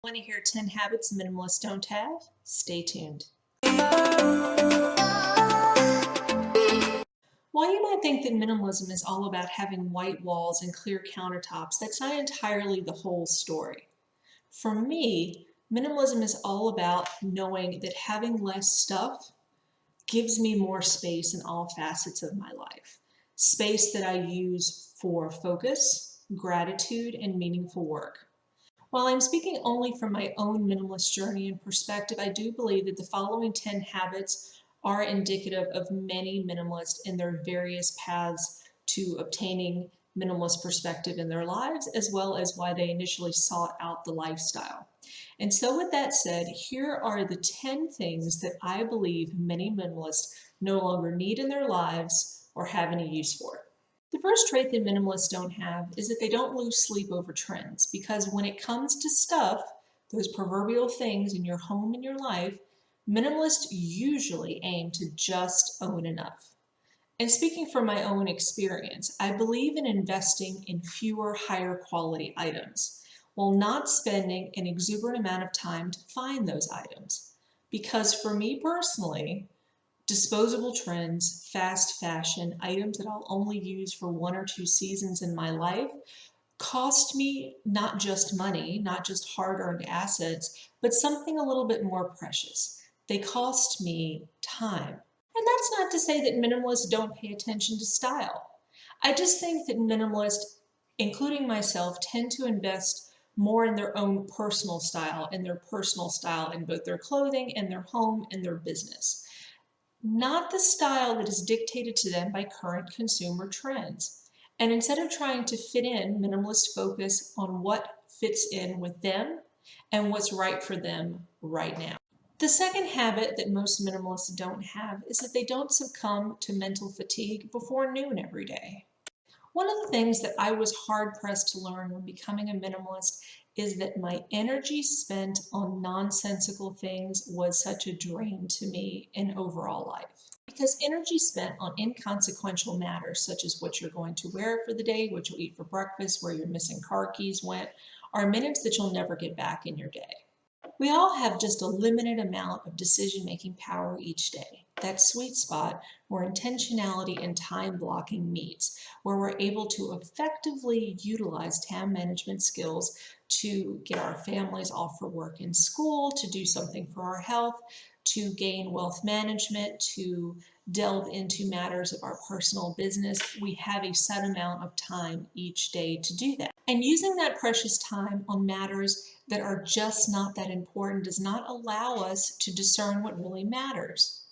Want to hear 10 habits minimalists don't have? Stay tuned. While you might think that minimalism is all about having white walls and clear countertops, that's not entirely the whole story. For me, minimalism is all about knowing that having less stuff gives me more space in all facets of my life. Space that I use for focus, gratitude, and meaningful work. While I'm speaking only from my own minimalist journey and perspective, I do believe that the following 10 habits are indicative of many minimalists in their various paths to obtaining minimalist perspective in their lives, as well as why they initially sought out the lifestyle. And so with that said, here are the 10 things that I believe many minimalists no longer need in their lives or have any use for. The first trait that minimalists don't have is that they don't lose sleep over trends, because when it comes to stuff, those proverbial things in your home and your life, minimalists usually aim to just own enough. And speaking from my own experience, I believe in investing in fewer, higher quality items while not spending an exuberant amount of time to find those items. Because for me personally, disposable trends, fast fashion, items that I'll only use for 1 or 2 seasons in my life cost me not just money, not just hard-earned assets, but something a little bit more precious. They cost me time. And that's not to say that minimalists don't pay attention to style. I just think that minimalists, including myself, tend to invest more in their own personal style, in both their clothing and their home and their business. Not the style that is dictated to them by current consumer trends. And instead of trying to fit in, minimalists focus on what fits in with them and what's right for them right now. The second habit that most minimalists don't have is that they don't succumb to mental fatigue before noon every day. One of the things that I was hard-pressed to learn when becoming a minimalist is that my energy spent on nonsensical things was such a drain to me in overall life. Because energy spent on inconsequential matters, such as what you're going to wear for the day, what you'll eat for breakfast, where your missing car keys went, are minutes that you'll never get back in your day. We all have just a limited amount of decision-making power each day. That sweet spot where intentionality and time blocking meets, where we're able to effectively utilize time management skills to get our families off for work and school, to do something for our health, to gain wealth management, to delve into matters of our personal business. We have a set amount of time each day to do that. And using that precious time on matters that are just not that important does not allow us to discern what really matters.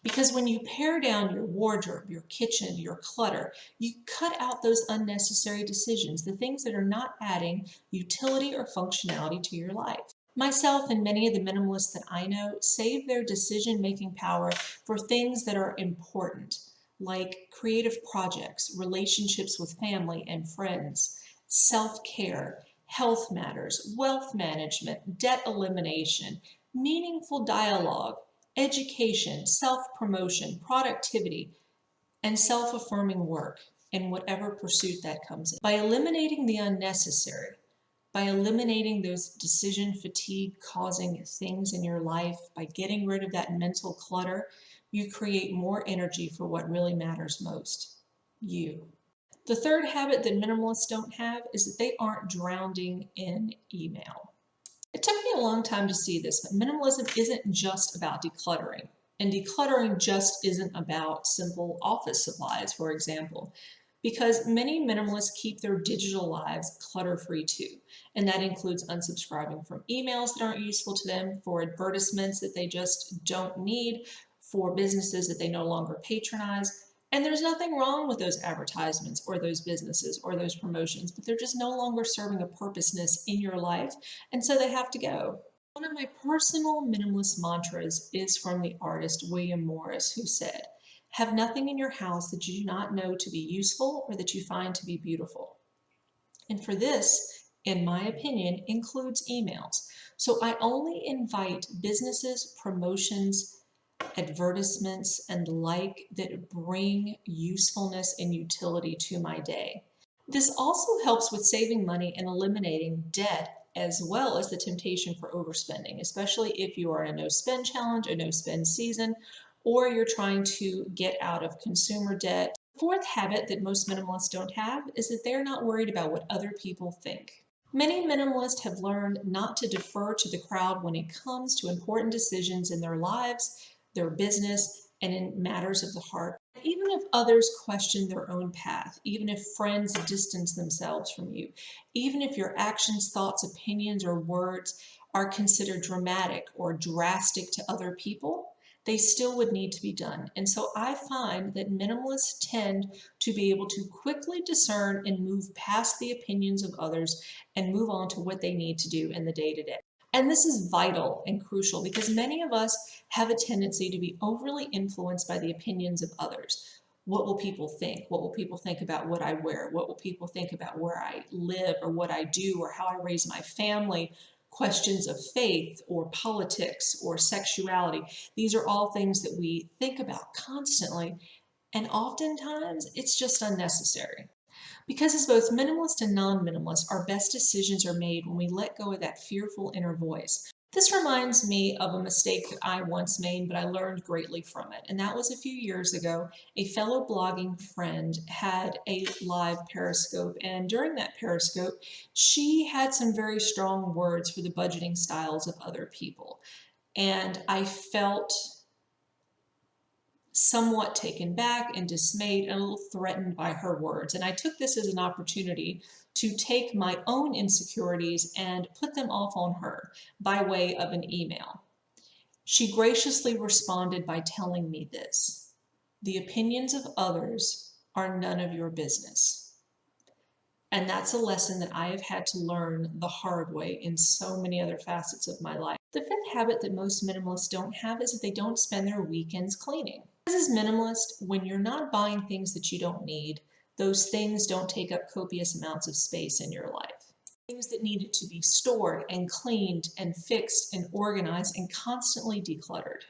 Because when you pare down your wardrobe, your kitchen, your clutter, you cut out those unnecessary decisions, the things that are not adding utility or functionality to your life. Myself and many of the minimalists that I know save their decision-making power for things that are important, like creative projects, relationships with family and friends, self-care, health matters, wealth management, debt elimination, meaningful dialogue, education, self-promotion, productivity, and self-affirming work in whatever pursuit that comes in. By eliminating the unnecessary, by eliminating those decision fatigue causing things in your life, by getting rid of that mental clutter, you create more energy for what really matters most, you. The third habit that minimalists don't have is that they aren't drowning in email. It took me a long time to see this, but minimalism isn't just about decluttering. And decluttering just isn't about simple office supplies, for example, because many minimalists keep their digital lives clutter-free too. And that includes unsubscribing from emails that aren't useful to them, for advertisements that they just don't need, for businesses that they no longer patronize. And there's nothing wrong with those advertisements or those businesses or those promotions, but they're just no longer serving a purposeness in your life, and so they have to go. One of my personal minimalist mantras is from the artist William Morris, who said, "Have nothing in your house that you do not know to be useful or that you find to be beautiful." And for this, in my opinion, includes emails. So I only invite businesses, promotions, advertisements, and the like that bring usefulness and utility to my day. This also helps with saving money and eliminating debt as well as the temptation for overspending, especially if you are in a no spend challenge, a no spend season, or you're trying to get out of consumer debt. The fourth habit that most minimalists don't have is that they're not worried about what other people think. Many minimalists have learned not to defer to the crowd when it comes to important decisions in their lives, their business, and in matters of the heart. Even if others question their own path, even if friends distance themselves from you, even if your actions, thoughts, opinions, or words are considered dramatic or drastic to other people, they still would need to be done. And so I find that minimalists tend to be able to quickly discern and move past the opinions of others and move on to what they need to do in the day-to-day. And this is vital and crucial because many of us have a tendency to be overly influenced by the opinions of others. What will people think? What will people think about what I wear? What will people think about where I live or what I do or how I raise my family? Questions of faith or politics or sexuality. These are all things that we think about constantly, and oftentimes it's just unnecessary. Because as both minimalist and non-minimalist, our best decisions are made when we let go of that fearful inner voice. This reminds me of a mistake that I once made, but I learned greatly from it. And that was a few years ago. A fellow blogging friend had a live Periscope, and during that Periscope, she had some very strong words for the budgeting styles of other people. And I felt somewhat taken back and dismayed and a little threatened by her words. And I took this as an opportunity to take my own insecurities and put them off on her by way of an email. She graciously responded by telling me this: "The opinions of others are none of your business." And that's a lesson that I have had to learn the hard way in so many other facets of my life. The fifth habit that most minimalists don't have is that they don't spend their weekends cleaning. As a minimalist, when you're not buying things that you don't need, those things don't take up copious amounts of space in your life. Things that needed to be stored and cleaned and fixed and organized and constantly decluttered.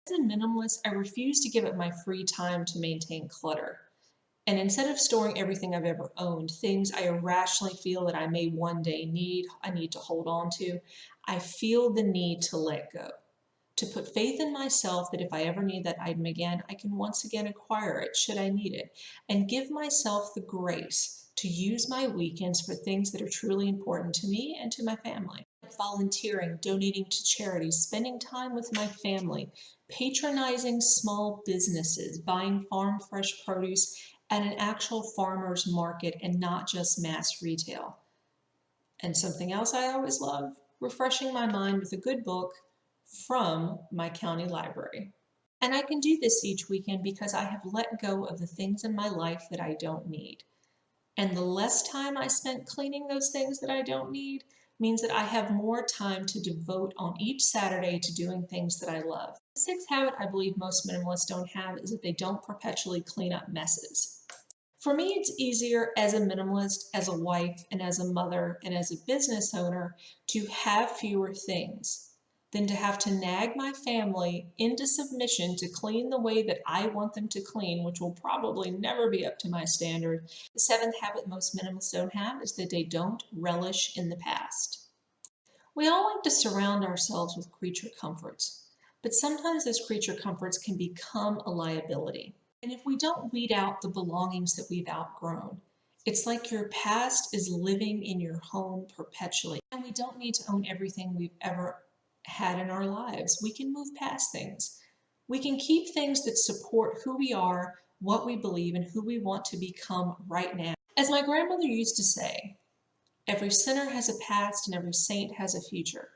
As a minimalist, I refuse to give up my free time to maintain clutter. And instead of storing everything I've ever owned, things I irrationally feel that I may one day need, I need to hold on to, I feel the need to let go. To put faith in myself that if I ever need that item again, I can once again acquire it should I need it, and give myself the grace to use my weekends for things that are truly important to me and to my family. Volunteering, donating to charities, spending time with my family, patronizing small businesses, buying farm fresh produce at an actual farmer's market and not just mass retail. And something else I always love, refreshing my mind with a good book from my county library. And I can do this each weekend because I have let go of the things in my life that I don't need. And the less time I spent cleaning those things that I don't need means that I have more time to devote on each Saturday to doing things that I love. The sixth habit I believe most minimalists don't have is that they don't perpetually clean up messes. For me, it's easier as a minimalist, as a wife, and as a mother, and as a business owner to have fewer things than to have to nag my family into submission to clean the way that I want them to clean, which will probably never be up to my standard. The seventh habit most minimalists don't have is that they don't relish in the past. We all like to surround ourselves with creature comforts, but sometimes those creature comforts can become a liability. And if we don't weed out the belongings that we've outgrown, it's like your past is living in your home perpetually. And we don't need to own everything we've ever had in our lives. We can move past things. We can keep things that support who we are, what we believe, and who we want to become right now. As my grandmother used to say, every sinner has a past and every saint has a future.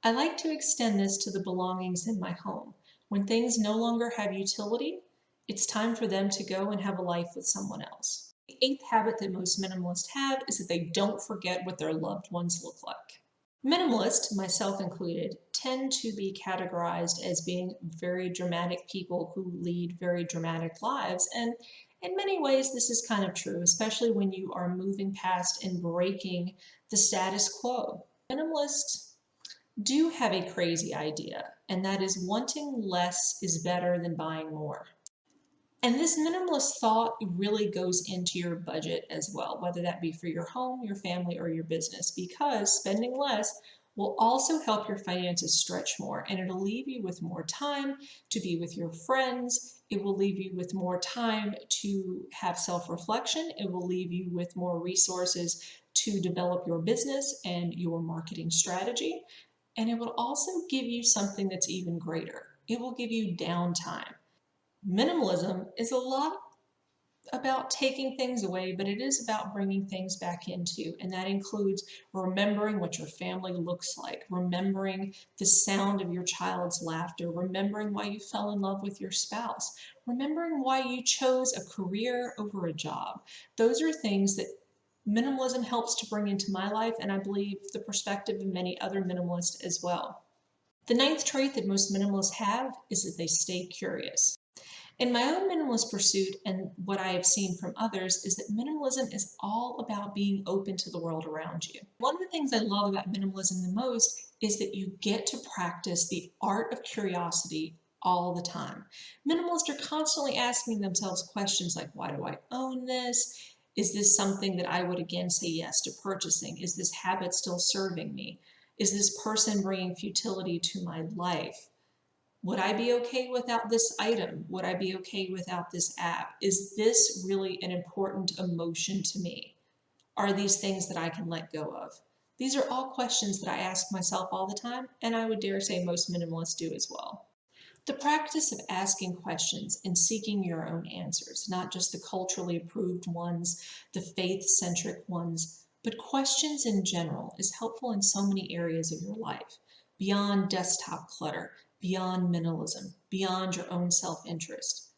I like to extend this to the belongings in my home. When things no longer have utility, it's time for them to go and have a life with someone else. The eighth habit that most minimalists have is that they don't forget what their loved ones look like. Minimalists, myself included, tend to be categorized as being very dramatic people who lead very dramatic lives. And in many ways, this is kind of true, especially when you are moving past and breaking the status quo. Minimalists do have a crazy idea, and that is wanting less is better than buying more. And this minimalist thought really goes into your budget as well, whether that be for your home, your family, or your business, because spending less will also help your finances stretch more, and it'll leave you with more time to be with your friends. It will leave you with more time to have self-reflection. It will leave you with more resources to develop your business and your marketing strategy. And it will also give you something that's even greater. It will give you downtime. Minimalism is a lot about taking things away, but it is about bringing things back into, and that includes remembering what your family looks like, remembering the sound of your child's laughter, remembering why you fell in love with your spouse, remembering why you chose a career over a job. Those are things that minimalism helps to bring into my life, and I believe the perspective of many other minimalists as well. The ninth trait that most minimalists have is that they stay curious. In my own minimalist pursuit and what I have seen from others is that minimalism is all about being open to the world around you. One of the things I love about minimalism the most is that you get to practice the art of curiosity all the time. Minimalists are constantly asking themselves questions like, why do I own this? Is this something that I would again say yes to purchasing? Is this habit still serving me? Is this person bringing futility to my life? Would I be okay without this item? Would I be okay without this app? Is this really an important emotion to me? Are these things that I can let go of? These are all questions that I ask myself all the time, and I would dare say most minimalists do as well. The practice of asking questions and seeking your own answers, not just the culturally approved ones, the faith-centric ones, but questions in general, is helpful in so many areas of your life, beyond desktop clutter, beyond minimalism, beyond your own self-interest.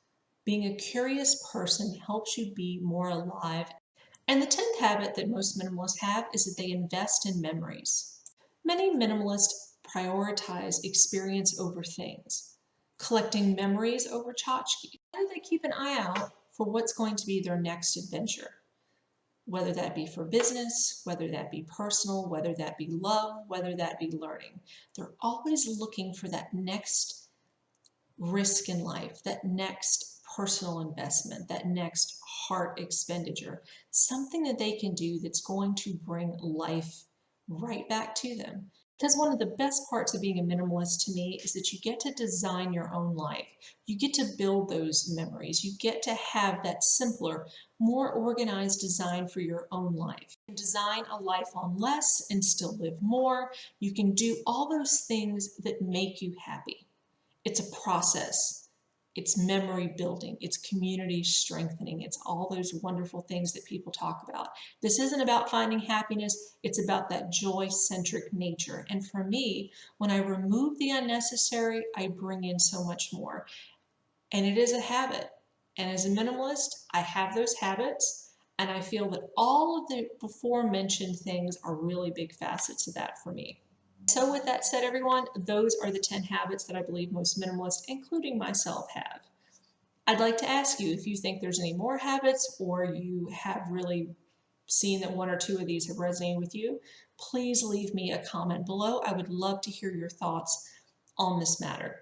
Being a curious person helps you be more alive. And the 10th habit that most minimalists have is that they invest in memories. Many minimalists prioritize experience over things, collecting memories over tchotchkes. How do they keep an eye out for what's going to be their next adventure? Whether that be for business, whether that be personal, whether that be love, whether that be learning. They're always looking for that next risk in life, that next personal investment, that next heart expenditure, something that they can do that's going to bring life right back to them. Because one of the best parts of being a minimalist to me is that you get to design your own life. You get to build those memories. You get to have that simpler, more organized design for your own life. You can design a life on less and still live more. You can do all those things that make you happy. It's a process. It's memory building. It's community strengthening. It's all those wonderful things that people talk about. This isn't about finding happiness. It's about that joy-centric nature. And for me, when I remove the unnecessary, I bring in so much more. And it is a habit. And as a minimalist, I have those habits. And I feel that all of the before mentioned things are really big facets of that for me. So with that said, everyone, those are the 10 habits that I believe most minimalists, including myself, have. I'd like to ask you if you think there's any more habits or you have really seen that one or two of these have resonated with you. Please leave me a comment below. I would love to hear your thoughts on this matter.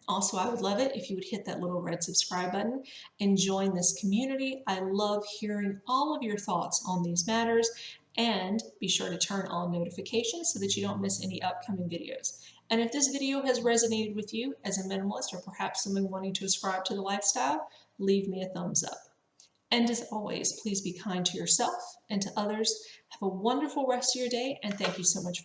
Also, I would love it if you would hit that little red subscribe button and join this community. I love hearing all of your thoughts on these matters, and be sure to turn on notifications so that you don't miss any upcoming videos. And if this video has resonated with you as a minimalist or perhaps someone wanting to ascribe to the lifestyle, leave me a thumbs up. And as always, please be kind to yourself and to others. Have a wonderful rest of your day, and thank you so much.